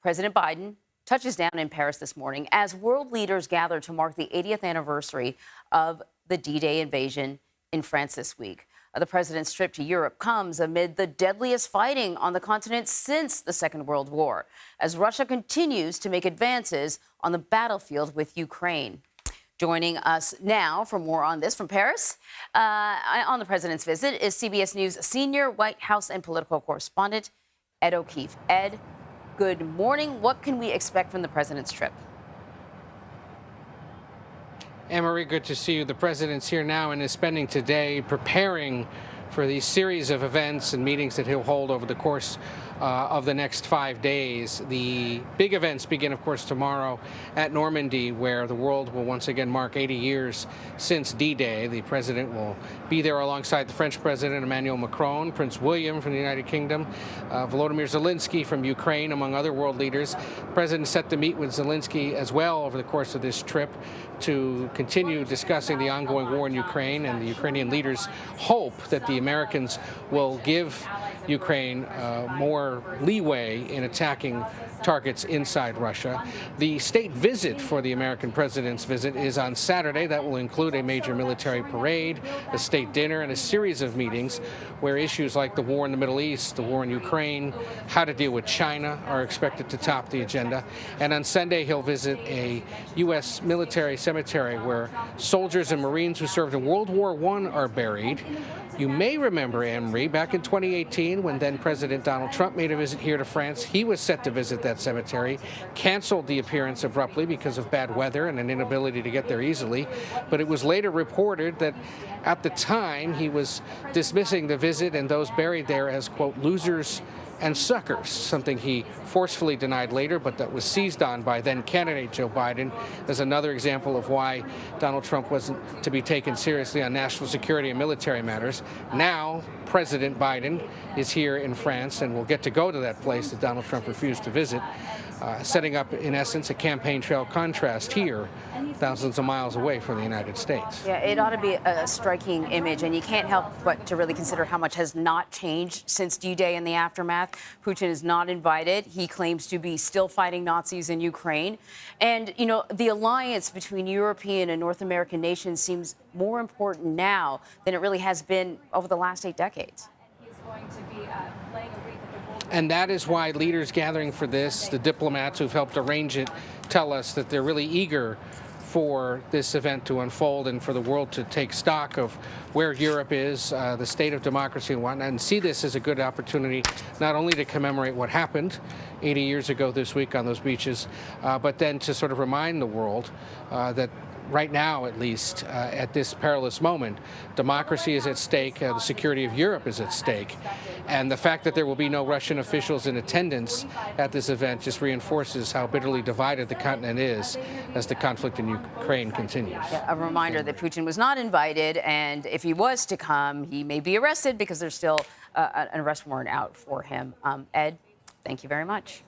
President Biden touches down in Paris this morning as world leaders gather to mark the 80th anniversary of the D-Day invasion in France this week. The president's trip to Europe comes amid the deadliest fighting on the continent since the Second World War, as Russia continues to make advances on the battlefield with Ukraine. Joining us now for more on this from Paris, on the president's visit, is CBS News senior White House and political correspondent Ed O'Keefe. Ed, good morning. What can we expect from the president's trip? Anne-Marie, good to see you. The president's here now and is spending today preparing for these series of events and meetings that he'll hold over the course of the next 5 days. The big events begin, of course, tomorrow at Normandy, where the world will once again mark 80 years since D-Day. The president will be there alongside the French president, Emmanuel Macron, Prince William from the United Kingdom, Volodymyr Zelensky from Ukraine, among other world leaders. The president is set to meet with Zelensky as well over the course of this trip to continue discussing the ongoing war in Ukraine, and the Ukrainian leaders hope that the Americans will give Ukraine more leeway in attacking targets inside Russia. The state visit for the American president's visit is on Saturday. That will include a major military parade, a state dinner, and a series of meetings where issues like the war in the Middle East, the war in Ukraine, how to deal with China are expected to top the agenda. And on Sunday, he'll visit a U.S. military cemetery where soldiers and Marines who served in World War I are buried. You may remember, Anne-Marie, back in 2018, when then President Donald Trump made a visit here to France, he was set to visit that cemetery, canceled the appearance abruptly because of bad weather and an inability to get there easily. But it was later reported that at the time he was dismissing the visit and those buried there as, quote, losers and suckers, something he forcefully denied later, but that was seized on by then-candidate Joe Biden as another example of why Donald Trump wasn't to be taken seriously on national security and military matters. Now, President Biden is here in France and will get to go to that place that Donald Trump refused to visit, setting up, in essence, a campaign trail contrast here, thousands of miles away from the United States. Yeah, it ought to be a striking image, and you can't help but to really consider how much has not changed since D-Day and the aftermath. Putin is not invited. He claims to be still fighting Nazis in Ukraine. And, you know, the alliance between European and North American nations seems more important now than it really has been over the last 8 decades. And that is why leaders gathering for this, the diplomats who've helped arrange it, tell us that they're really eager for this event to unfold and for the world to take stock of where Europe is, the state of democracy and whatnot, and see this as a good opportunity not only to commemorate what happened 80 years ago this week on those beaches, but then to sort of remind the world that right now, at least, at this perilous moment, democracy is at stake, the security of Europe is at stake, and the fact that there will be no Russian officials in attendance at this event just reinforces how bitterly divided the continent is as the conflict in Ukraine continues. A reminder that Putin was not invited, and if he was to come, he may be arrested because there's still an arrest warrant out for him. Ed, thank you very much.